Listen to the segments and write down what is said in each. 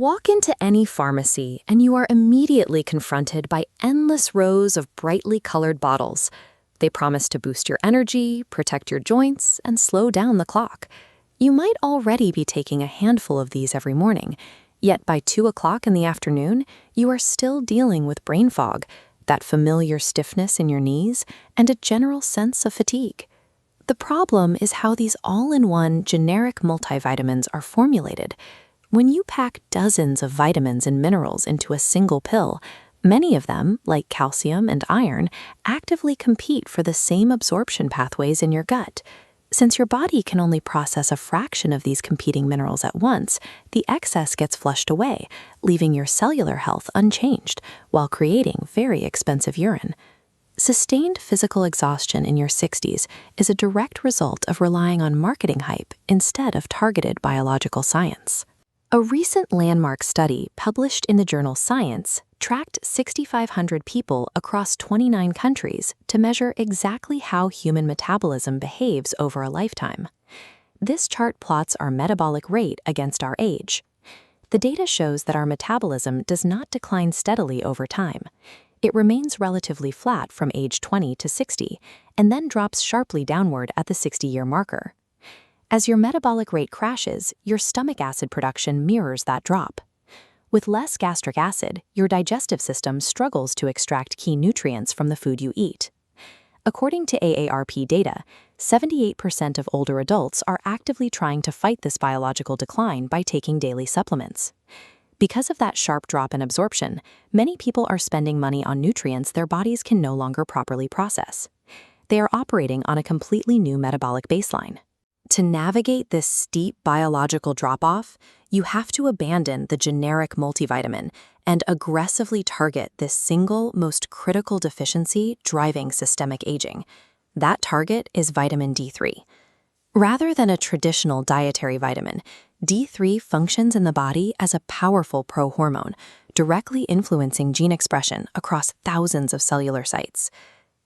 Walk into any pharmacy and you are immediately confronted by endless rows of brightly colored bottles. They promise to boost your energy, protect your joints, and slow down the clock. You might already be taking a handful of these every morning, yet by 2 o'clock in the afternoon, you are still dealing with brain fog, that familiar stiffness in your knees, and a general sense of fatigue. The problem is how these all-in-one generic multivitamins are formulated. When you pack dozens of vitamins and minerals into a single pill, many of them, like calcium and iron, actively compete for the same absorption pathways in your gut. Since your body can only process a fraction of these competing minerals at once, the excess gets flushed away, leaving your cellular health unchanged while creating very expensive urine. Sustained physical exhaustion in your 60s is a direct result of relying on marketing hype instead of targeted biological science. A recent landmark study published in the journal Science tracked 6,500 people across 29 countries to measure exactly how human metabolism behaves over a lifetime. This chart plots our metabolic rate against our age. The data shows that our metabolism does not decline steadily over time. It remains relatively flat from age 20 to 60 and then drops sharply downward at the 60-year marker. As your metabolic rate crashes, your stomach acid production mirrors that drop. With less gastric acid, your digestive system struggles to extract key nutrients from the food you eat. According to AARP data, 78% of older adults are actively trying to fight this biological decline by taking daily supplements. Because of that sharp drop in absorption, many people are spending money on nutrients their bodies can no longer properly process. They are operating on a completely new metabolic baseline. To navigate this steep biological drop-off, you have to abandon the generic multivitamin and aggressively target this single, most critical deficiency driving systemic aging. That target is vitamin D3. Rather than a traditional dietary vitamin, D3 functions in the body as a powerful prohormone, directly influencing gene expression across thousands of cellular sites.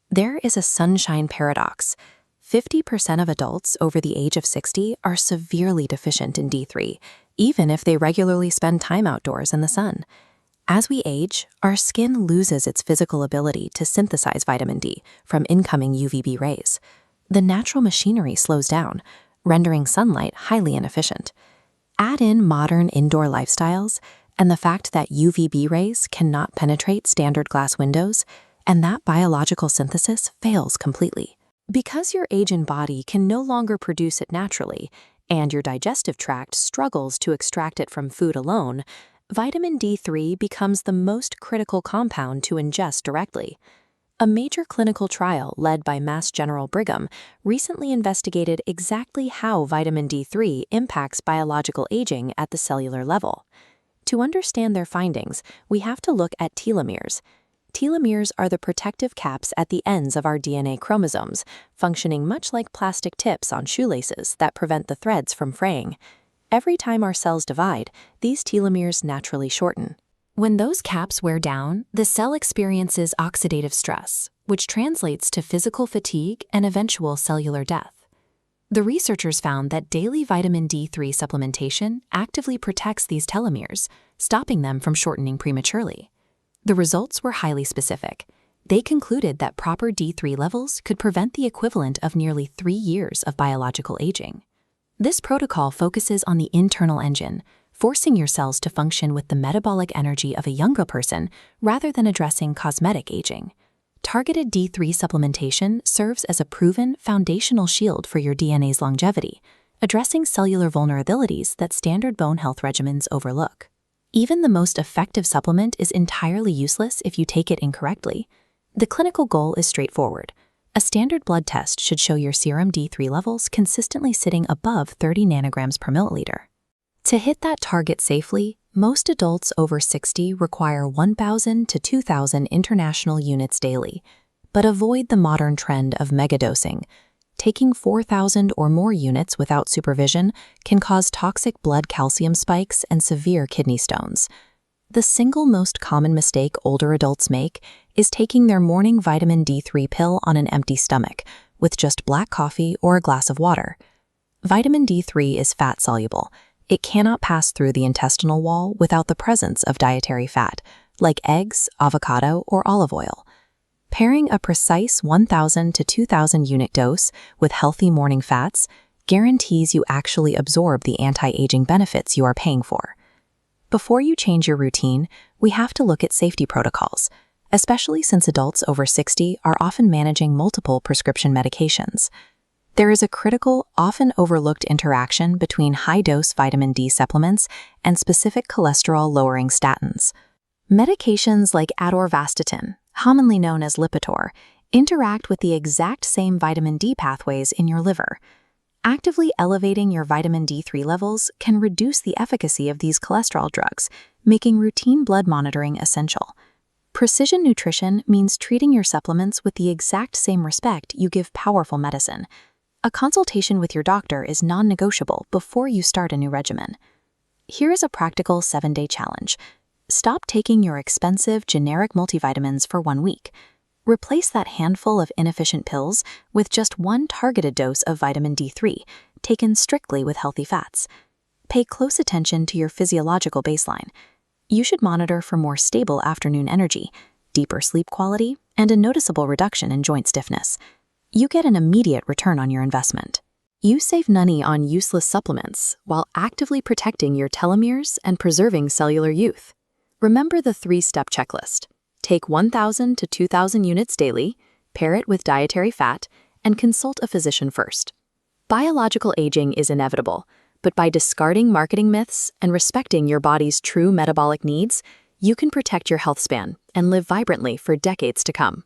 There is a sunshine paradox. 50% of adults over the age of 60 are severely deficient in D3, even if they regularly spend time outdoors in the sun. As we age, our skin loses its physical ability to synthesize vitamin D from incoming UVB rays. The natural machinery slows down, rendering sunlight highly inefficient. Add in modern indoor lifestyles and the fact that UVB rays cannot penetrate standard glass windows, and that biological synthesis fails completely. Because your aging body can no longer produce it naturally, and your digestive tract struggles to extract it from food alone, vitamin D3 becomes the most critical compound to ingest directly. A major clinical trial led by Mass General Brigham recently investigated exactly how vitamin D3 impacts biological aging at the cellular level. To understand their findings, we have to look at telomeres. Telomeres are the protective caps at the ends of our DNA chromosomes, functioning much like plastic tips on shoelaces that prevent the threads from fraying. Every time our cells divide, these telomeres naturally shorten. When those caps wear down, the cell experiences oxidative stress, which translates to physical fatigue and eventual cellular death. The researchers found that daily vitamin D3 supplementation actively protects these telomeres, stopping them from shortening prematurely. The results were highly specific. They concluded that proper D3 levels could prevent the equivalent of nearly 3 years of biological aging. This protocol focuses on the internal engine, forcing your cells to function with the metabolic energy of a younger person rather than addressing cosmetic aging. Targeted D3 supplementation serves as a proven foundational shield for your DNA's longevity, addressing cellular vulnerabilities that standard bone health regimens overlook. Even the most effective supplement is entirely useless if you take it incorrectly. The clinical goal is straightforward. A standard blood test should show your serum D3 levels consistently sitting above 30 nanograms per milliliter. To hit that target safely, most adults over 60 require 1,000 to 2,000 international units daily, but avoid the modern trend of megadosing. Taking 4,000 or more units without supervision can cause toxic blood calcium spikes and severe kidney stones. The single most common mistake older adults make is taking their morning vitamin D3 pill on an empty stomach, with just black coffee or a glass of water. Vitamin D3 is fat-soluble. It cannot pass through the intestinal wall without the presence of dietary fat, like eggs, avocado, or olive oil. Pairing a precise 1,000 to 2,000 unit dose with healthy morning fats guarantees you actually absorb the anti-aging benefits you are paying for. Before you change your routine, we have to look at safety protocols, especially since adults over 60 are often managing multiple prescription medications. There is a critical, often overlooked interaction between high-dose vitamin D supplements and specific cholesterol-lowering statins. Medications like atorvastatin, commonly known as Lipitor, interact with the exact same vitamin D pathways in your liver. Actively elevating your vitamin D3 levels can reduce the efficacy of these cholesterol drugs, making routine blood monitoring essential. Precision nutrition means treating your supplements with the exact same respect you give powerful medicine. A consultation with your doctor is non-negotiable before you start a new regimen. Here is a practical 7-day challenge. Stop taking your expensive generic multivitamins for 1 week. Replace that handful of inefficient pills with just one targeted dose of vitamin D3, taken strictly with healthy fats. Pay close attention to your physiological baseline. You should monitor for more stable afternoon energy, deeper sleep quality, and a noticeable reduction in joint stiffness. You get an immediate return on your investment. You save money on useless supplements while actively protecting your telomeres and preserving cellular youth. Remember the 3-step checklist. Take 1,000 to 2,000 units daily, pair it with dietary fat, and consult a physician first. Biological aging is inevitable, but by discarding marketing myths and respecting your body's true metabolic needs, you can protect your health span and live vibrantly for decades to come.